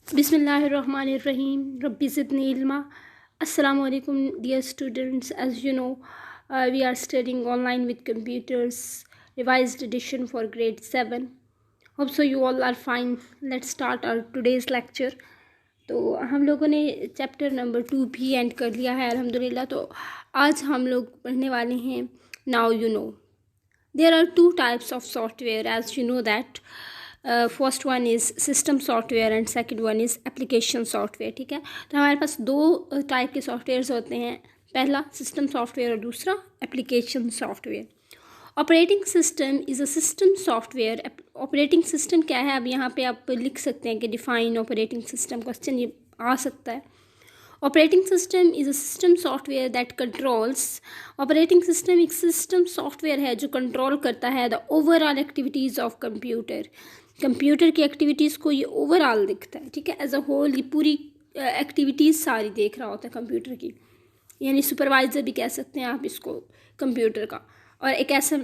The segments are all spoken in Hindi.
Bismillahirrahmanirrahim. Rabbi zidni ilma. Assalamu alaikum, dear students. As you know, we are studying online with computers, revised edition for grade 7. Hope so you all are fine. Let's start our today's lecture. तो हम लोगों ने चैप्टर नंबर 2 भी एंड कर लिया है अल्हम्दुलिल्लाह। तो आज हम लोग पढ़ने वाले हैं now you know. There are two types of software as you know that. First one is system software and second one is application software. ठीक है, तो हमारे पास दो टाइप के सॉफ्टवेयर्स होते हैं, पहला सिस्टम सॉफ्टवेयर और दूसरा application software. Operating system is a system software. Operating system क्या है, अब यहाँ पे आप लिख सकते हैं कि डिफाइन ऑपरेटिंग सिस्टम, क्वेश्चन ये आ सकता है। Operating system is a system software that controls. Operating system एक सिस्टम सॉफ्टवेयर है जो कंट्रोल करता है the overall activities of computer. Computer की एक्टिविटीज़ को ये ओवरऑल दिखता है, ठीक है, एज अ होल ये पूरी एक्टिविटीज़ सारी देख रहा होता है कंप्यूटर की, यानी सुपरवाइज़र भी कह सकते हैं आप इसको कंप्यूटर का। और एक ऐसा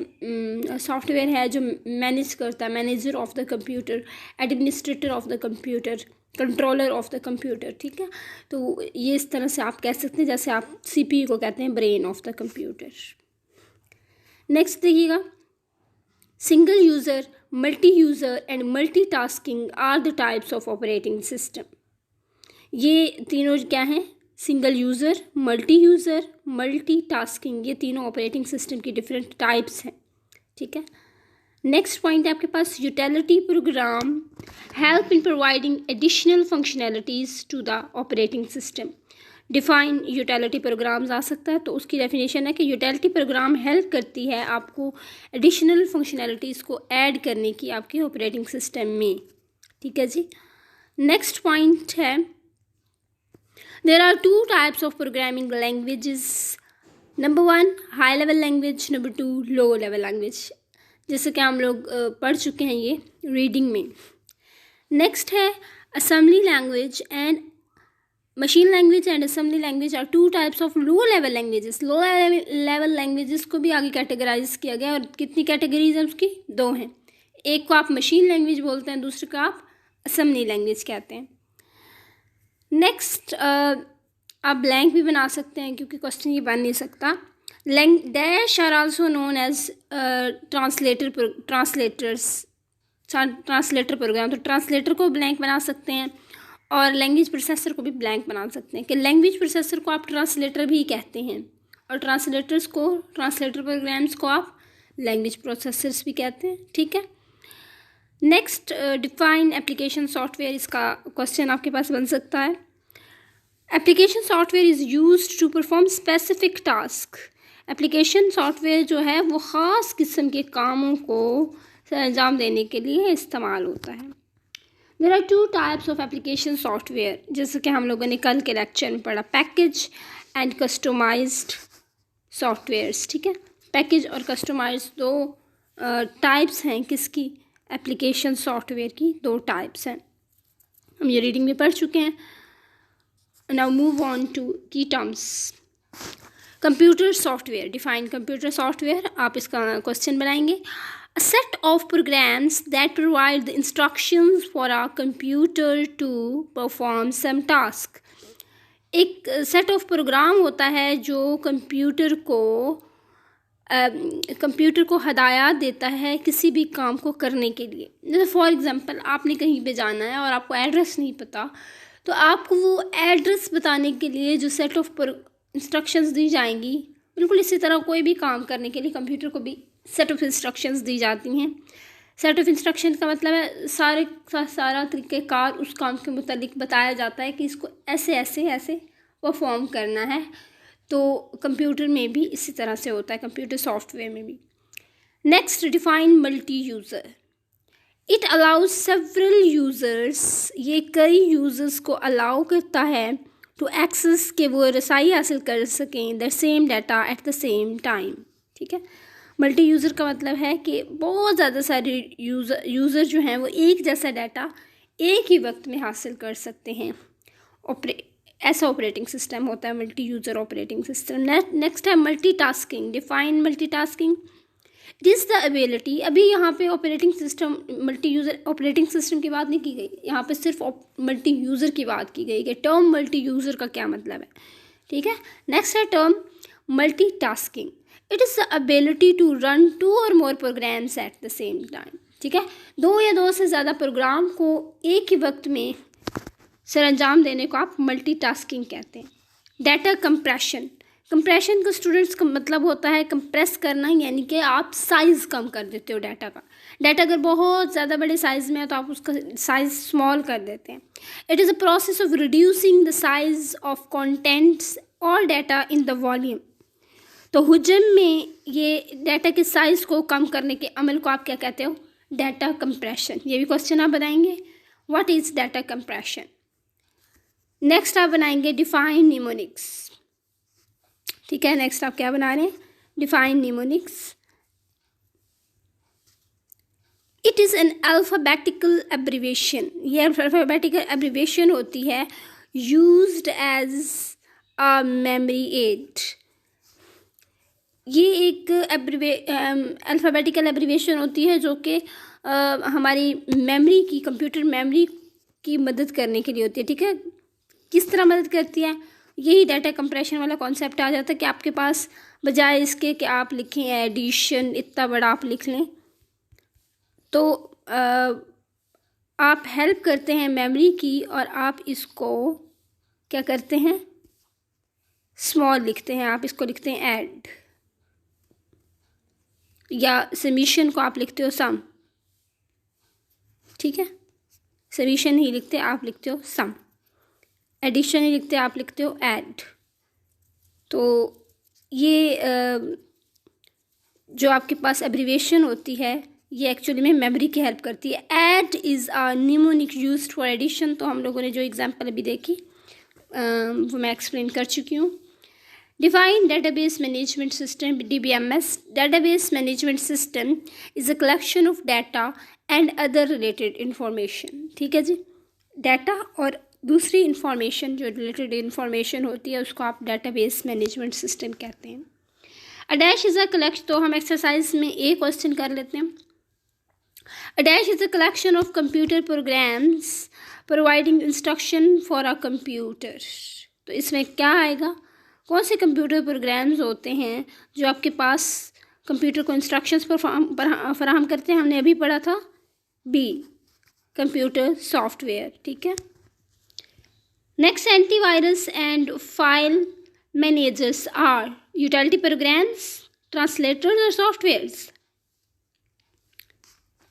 सॉफ्टवेयर है जो मैनेज करता है, manager of the computer, administrator of the computer, controller of the computer. ठीक है, तो ये इस तरह से आप कह सकते हैं जैसे आप सीपीयू को कहते हैं brain of the computer. Next देखिएगा, single user, multi user and multitasking are the types of operating system. ये तीनों क्या हैं, सिंगल यूज़र, मल्टी टास्किंग, ये तीनों ऑपरेटिंग सिस्टम की डिफरेंट टाइप्स हैं। ठीक है, नेक्स्ट पॉइंट है आपके पास, utility program help in providing additional functionalities to the operating system. Define utility programs आ सकता है, तो उसकी डेफिनेशन है कि यूटिलिटी प्रोग्राम हेल्प करती है आपको एडिशनल फंक्शनैलिटीज़ को ऐड करने की आपके ऑपरेटिंग सिस्टम में। ठीक है जी, नेक्स्ट पॉइंट है, there are two types of programming languages. Number 1 high level language, number 2 low level language, जैसे कि हम लोग पढ़ चुके हैं ये रीडिंग में। नेक्स्ट है assembly language and machine language and assembly language are two types of low level languages. Low level languages को भी आगे कैटेगराइज किया गया, और कितनी कैटेगरीज हैं उसकी, 2 हैं। एक को आप मशीन लैंग्वेज बोलते हैं, दूसरे को आप असेंबली लैंग्वेज कहते हैं। नेक्स्ट आप ब्लैंक भी बना सकते हैं क्योंकि क्वेश्चन ये बन नहीं सकता। Dash are also known as translator program, तो ट्रांसलेटर को ब्लैंक बना सकते हैं और लैंग्वेज प्रोसेसर को भी ब्लैंक बना सकते हैं, कि लैंग्वेज प्रोसेसर को आप ट्रांसलेटर भी कहते हैं और ट्रांसलेटर प्रोग्राम्स को आप लैंग्वेज प्रोसेसर्स भी कहते हैं। ठीक है, नेक्स्ट डिफाइन एप्लीकेशन सॉफ्टवेयर, इसका क्वेश्चन आपके पास बन सकता है। Application software is used to perform specific task. Application software जो है वो ख़ास किस्म के कामों को अंजाम देने के लिए इस्तेमाल होता है। There are two types of application software, जैसे कि हम लोगों ने कल के लेक्चर में पढ़ा, पैकेज एंड कस्टमाइज्ड सॉफ्टवेयर्स। ठीक है, पैकेज और कस्टमाइज्ड दो टाइप्स हैं किसकी, एप्लीकेशन सॉफ्टवेयर की 2 टाइप्स हैं, हम ये रीडिंग में पढ़ चुके हैं। नाउ मूव ऑन टू की terms. Computer software, define computer software, आप इसका क्वेश्चन बनाएंगे। A set of programs that provide the instructions for a computer to perform some task। एक सेट ऑफ प्रोग्राम होता है जो कंप्यूटर को हदायत देता है किसी भी काम को करने के लिए। जैसे फॉर एग्ज़ाम्पल आपने कहीं पे जाना है और आपको एड्रेस नहीं पता, तो आपको वो एड्रेस बताने के लिए जो सेट ऑफ इंस्ट्रक्शंस दी जाएंगी, बिल्कुल इसी तरह कोई भी काम करने के लिए कंप्यूटर को भी सेट ऑफ इंस्ट्रक्शंस दी जाती हैं। सेट ऑफ इंस्ट्रक्शन का मतलब है सारा तरीक़ेकार उस काम के मुतालिक बताया जाता है कि इसको ऐसे ऐसे ऐसे परफॉर्म करना है। तो कंप्यूटर में भी इसी तरह से होता है, कंप्यूटर सॉफ्टवेयर में भी। Next define multi user, it allows several users, ये कई यूज़र्स को अलाउ करता है टू एक्सेस, के वो रसाई हासिल कर सकें the same data at the same time. ठीक है, मल्टी यूज़र का मतलब है कि बहुत ज़्यादा सारे यूज़र जो हैं वो एक जैसा डाटा एक ही वक्त में हासिल कर सकते हैं। ऐसा ऑपरेटिंग सिस्टम होता है multi user operating system. Next है multitasking, define multitasking, it is the ability, अभी यहाँ पे operating system multi user operating system की बात नहीं की गई, यहाँ पे सिर्फ मल्टी यूज़र की बात की गई कि टर्म मल्टी यूज़र का क्या मतलब है, ठीक है। नेक्स्ट है term multitasking, it is the ability to run 2 और more programs at the same time, ठीक है। 2 या 2 से ज़्यादा प्रोग्राम को एक ही वक्त में सरअंजाम देने को आप मल्टीटास्किंग कहते हैं। डाटा कंप्रेशन, कंप्रेशन का स्टूडेंट्स का मतलब होता है कंप्रेस करना, यानी कि आप साइज़ कम कर देते हो डाटा का। डाटा अगर बहुत ज़्यादा बड़े साइज़ में है तो आप उसका साइज़ स्मॉल कर देते हैं। It is a process of reducing the size of contents और डाटा इन द वॉल्यूम। तो हुजम में ये डाटा के साइज़ को कम करने के अमल को आप क्या कहते हो? Data compression. ये भी क्वेश्चन आप बताएंगे, what is data compression. Next आप बनाएंगे डिफाइन निमोनिक्स, ठीक है। नेक्स्ट आप क्या बना रहे हैं? Define mnemonics. It is an alphabetical abbreviation, ये अल्फ़ाबेटिकल एब्रीवेशन होती है used as a memory aid. ये एक अल्फ़ाबेटिकल एब्रीवेशन होती है जो कि हमारी मेमोरी की, कंप्यूटर मेमोरी की मदद करने के लिए होती है, ठीक है। किस तरह मदद करती है? यही डाटा कंप्रेशन वाला कॉन्सेप्ट आ जाता है कि आपके पास बजाय इसके कि आप लिखें एडिशन इतना बड़ा आप लिख लें, तो आप हेल्प करते हैं मेमोरी की और आप इसको क्या करते हैं? स्मॉल लिखते हैं। आप इसको लिखते हैं ऐड, या समीशन को आप लिखते हो सम, ठीक है। समीशन नहीं लिखते, आप लिखते हो सम। एडिशन नहीं लिखते, आप लिखते हो ऐड। तो ये जो आपके पास एब्रीवेशन होती है ये एक्चुअली में मेमोरी की हेल्प करती है। Add is a mnemonic used for addition. तो हम लोगों ने जो एग्जांपल अभी देखी वो मैं एक्सप्लेन कर चुकी हूँ। Define database management system, DBMS। Database management system is a collection of data and other related information, ठीक है जी। डाटा और दूसरी इंफॉर्मेशन जो रिलेटेड इंफॉर्मेशन होती है उसको आप डेटाबेस मैनेजमेंट सिस्टम कहते हैं। A dash is a collection, तो हम एक्सरसाइज में एक क्वेश्चन कर लेते हैं। A dash is a collection of computer programs providing instruction for a computer. तो इसमें क्या आएगा? कौन से कंप्यूटर प्रोग्राम्स होते हैं जो आपके पास कंप्यूटर को इंस्ट्रक्शंस फराहम करते हैं? हमने अभी पढ़ा था बी, कंप्यूटर सॉफ्टवेयर, ठीक है। Next, antivirus and file managers are utility programs, translators और सॉफ्टवेयर्स।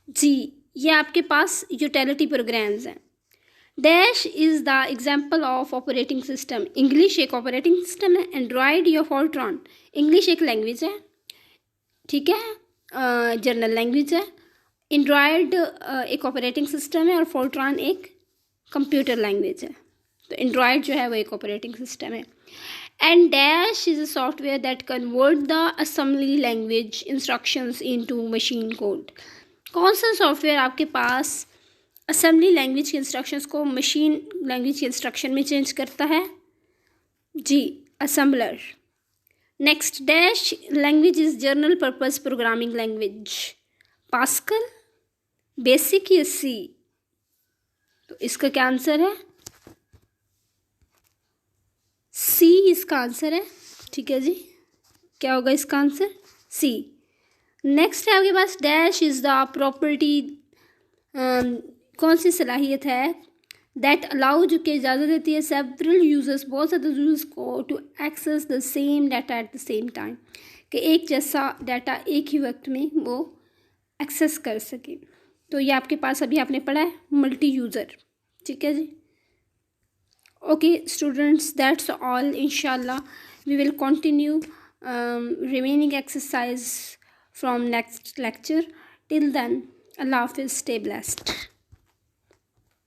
जी, ये आपके पास यूटिलिटी प्रोग्राम्स हैं। Dash is the example of operating system. English एक ऑपरेटिंग सिस्टम है, एंड्रॉयड या फोर्ट्रॉन। इंग्लिश एक लैंग्वेज है, ठीक है, जर्नल लैंग्वेज है। एंड्रॉयड एक ऑपरेटिंग सिस्टम है और फोर्ट्रॉन एक कंप्यूटर लैंग्वेज है। तो एंड्रॉयड जो है वो एक ऑपरेटिंग सिस्टम है। And dash is a software that convert the assembly language instructions into machine code. कौन सा सॉफ्टवेयर आपके पास असेंबली लैंग्वेज के इंस्ट्रक्शंस को मशीन लैंग्वेज के इंस्ट्रक्शन में चेंज करता है? जी, assembler. Next, dash language is general purpose programming language. Pascal, BASIC या सी? तो इसका क्या आंसर है? सी इसका आंसर है, ठीक है जी। क्या होगा इसका आंसर? सी। नेक्स्ट है आपके पास डैश इज़ द प्रॉपर्टी, कौन सी सलाहियत है दैट अलाउ, जो कि इजाज़त देती है सेवरल यूजर्स, बहुत ज़्यादा यूजर्स को, to access the same data at the same time, कि एक जैसा डाटा एक ही वक्त में वो एक्सेस कर सके। तो ये आपके पास अभी आपने पढ़ा है मल्टी यूज़र, ठीक है जी। Okay students, that's all. इंशाल्लाह we will continue remaining exercise from next lecture. Till then, Allah Hafiz, stay blessed.